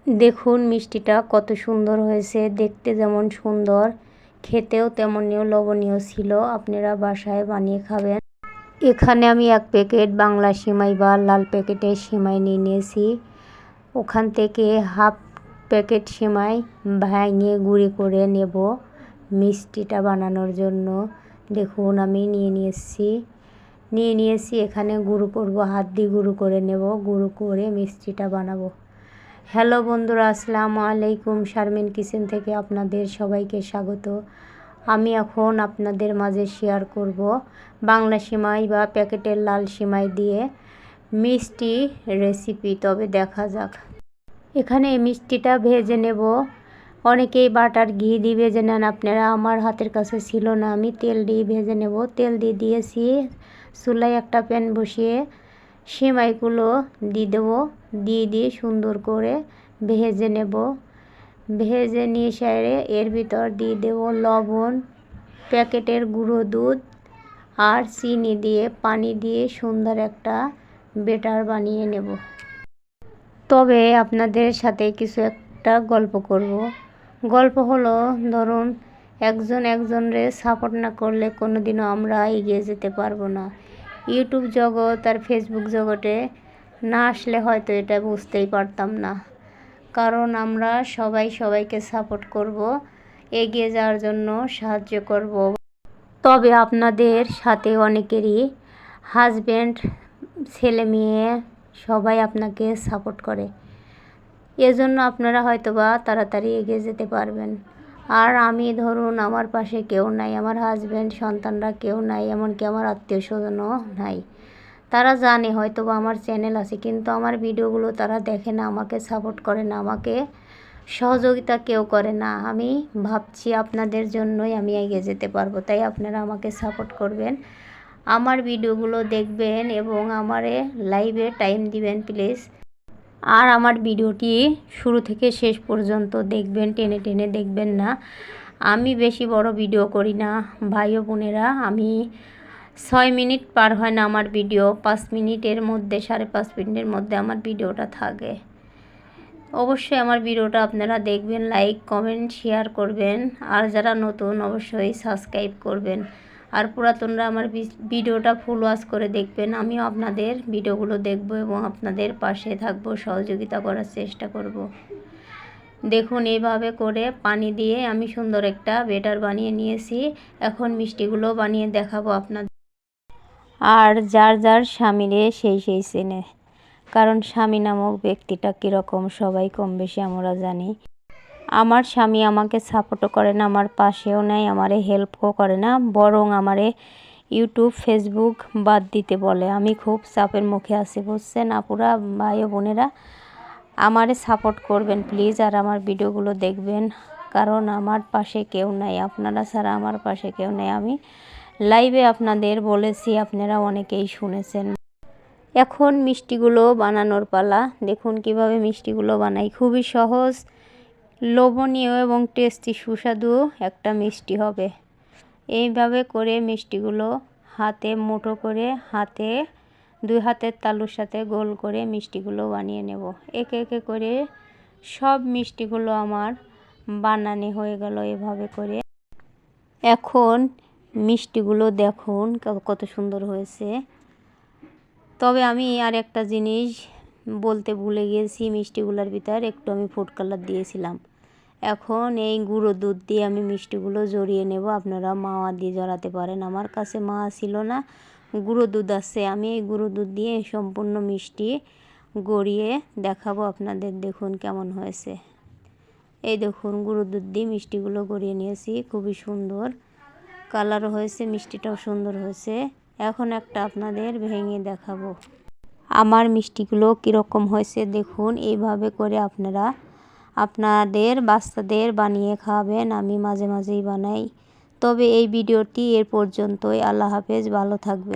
দেখুন মিষ্টিটা কত সুন্দর হয়েছে, দেখতে যেমন সুন্দর খেতেও তেমনিও লবণীয় ছিল। আপনারা বাসায় বানিয়ে খাবেন। এখানে আমি 1 প্যাকেট বাংলা সিমাই বা লাল প্যাকেটের সিমাই নিয়ে নিয়েছি। ওখান থেকে হাফ প্যাকেট সিমাই ভেঙে গুঁড়ি করে নেব মিষ্টিটা বানানোর জন্য। দেখুন আমি নিয়ে নিয়েছি এখানে গুঁড়ো করব, হাত দিয়ে গুঁড়ো করে নেব। গুঁড়ো করে মিষ্টিটা বানাবো। হ্যালো বন্ধুরা, আসসালামু আলাইকুম। শারমিন কিচেন থেকে আপনাদের সবাইকে স্বাগত। আমি এখন আপনাদের মাঝে শেয়ার করব বাংলা সিমাই বা প্যাকেটের লাল সিমাই দিয়ে মিষ্টি রেসিপি। তবে দেখা যাক। এখানে এই মিষ্টিটা ভেজে নেব। অনেকেই বাটার ঘি দিয়ে ভেজে নেন, আপনারা আমার হাতের কাছে ছিল না, আমি তেল দিয়ে ভেজে নেব। তেল দিয়ে দিয়েছি, চুলায় একটা প্যান বসিয়ে সিমাইগুলো দিয়ে দেবো। দিয়ে সুন্দর করে ভেজে নেব। ভেজে নিয়ে সেরে এর ভিতর দিয়ে দেব লবণ, প্যাকেটের গুঁড়ো দুধ আর চিনি দিয়ে পানি দিয়ে সুন্দর একটা ব্যাটার বানিয়ে নেব। তবে আপনাদের সাথে কিছু একটা গল্প করব। গল্প হলো, ধরুন একজনরে সাপোর্ট না করলে কোনোদিনও আমরা এগিয়ে যেতে পারবো না। ইউটিউব জগৎ আর ফেসবুক জগতে না আসলে হয়তো এটা বুঝতেই পারতাম না। কারণ আমরা সবাইকে সাপোর্ট করব, এগিয়ে যাওয়ার জন্য সাহায্য করব। তবে আপনাদের সাথে অনেকেরই হাজব্যান্ড, ছেলে মেয়ে সবাই আপনাকে সাপোর্ট করে, এজন্য আপনারা হয়তোবা তাড়াতাড়ি এগিয়ে যেতে পারবেন। আর আমি ধরুন আমার পাশে কেউ নাই, আমার হাজব্যান্ড, সন্তানরা কেউ নাই, এমনকি আমার আত্মীয় স্বজনও নাই। তারা জানে হয়তোবা আমার চ্যানেল আছে, কিন্তু আমার ভিডিওগুলো তারা দেখে না, আমাকে সাপোর্ট করে না, আমাকে সহযোগিতা কেউ করে না। আমি ভাবছি আপনাদের জন্যই আমি এগিয়ে যেতে পারবো। তাই আপনারা আমাকে সাপোর্ট করবেন, আমার ভিডিওগুলো দেখবেন এবং আমারে লাইভে টাইম দিবেন প্লিজ। আর আমার ভিডিওটি শুরু থেকে শেষ পর্যন্ত দেখবেন, টেনে টেনে দেখবেন না। আমি বেশি বড় ভিডিও করি না ভাই ও বোনেরা। আমি 6 মিনিট পার হয় না আমার ভিডিও, 5 মিনিটের মধ্যে, 5.5 মিনিটের মধ্যে আমার ভিডিওটা থাকে। অবশ্যই আমার ভিডিওটা আপনারা দেখবেন, লাইক কমেন্ট শেয়ার করবেন। আর যারা নতুন অবশ্যই সাবস্ক্রাইব করবেন। আর পুরাতনরা আমার ভিডিওটা ফুল ওয়াচ করে দেখবেন। আমিও আপনাদের ভিডিওগুলো দেখব এবং আপনাদের পাশে থাকব, সহযোগিতা করার চেষ্টা করব। দেখুন এইভাবে করে পানি দিয়ে আমি সুন্দর একটা ব্যাটার বানিয়ে নিয়েছি। এখন মিষ্টিগুলো বানিয়ে দেখাবো আপনাদের। আর যার স্বামীরে সেই চেনে, কারণ স্বামী নামক ব্যক্তিটা কীরকম সবাই কম বেশি আমরা জানি। আমার স্বামী আমাকে সাপোর্টও করে না, আমার পাশেও নেই, আমারে হেল্পও করে না, বরং আমারে ইউটিউব ফেসবুক বাদ দিতে বলে। আমি খুব চাপের মুখে আছি, বুঝছেন আপুরা, ভাই ও বোনেরা। আমারে সাপোর্ট করবেন প্লিজ, আর আমার ভিডিওগুলো দেখবেন, কারণ আমার পাশে কেউ নাই, আপনারা ছাড়া আমার পাশে কেউ নেই। আমি লাইভে আপনাদের বলেছি, আপনারা অনেকেই শুনেছেন। এখন মিষ্টিগুলো বানানোর পালা। দেখুন কিভাবে মিষ্টিগুলো বানাই, খুবই সহজ, লোভনীয় এবং টেস্টি সুস্বাদু একটা মিষ্টি হবে। এইভাবে করে মিষ্টিগুলো হাতে মুঠো করে, হাতে 2 হাতের তালুর সাথে গোল করে মিষ্টিগুলো বানিয়ে নেব। একে করে সব মিষ্টিগুলো আমার বানানো হয়ে গেল এভাবে করে। এখন মিষ্টিগুলো দেখুন কত সুন্দর হয়েছে। তবে আমি আর একটা জিনিস বলতে ভুলে গিয়েছি, মিষ্টিগুলোর ভিতর একটু আমি ফুড কালার দিয়েছিলাম। এখন এই গুঁড়ো দুধ দিয়ে আমি মিষ্টিগুলো জড়িয়ে নেব। আপনারা মাওয়া দিয়ে জড়াতে পারেন, আমার কাছে মাওয়া ছিল না, গুঁড়ো দুধ আছে। আমি এই গুঁড়ো দুধ দিয়ে সম্পূর্ণ মিষ্টি গড়িয়ে দেখাবো আপনাদের। দেখুন কেমন হয়েছে। এই দেখুন গুঁড়ো দুধ দিয়ে মিষ্টিগুলো গড়িয়ে নিয়েছি, খুবই সুন্দর কালারও হয়েছে, মিষ্টিটাও সুন্দর হয়েছে। এখন একটা আপনাদের ভেঙে দেখাবো আমার মিষ্টিগুলো কীরকম হয়েছে। দেখুন এইভাবে করে আপনারা আপনাদের বাচ্চাদের বানিয়ে খাওয়াবেন। আমি মাঝে মাঝেই বানাই। তবে এই ভিডিওটি এর পর্যন্তই। আল্লাহ হাফেজ, ভালো থাকবেন।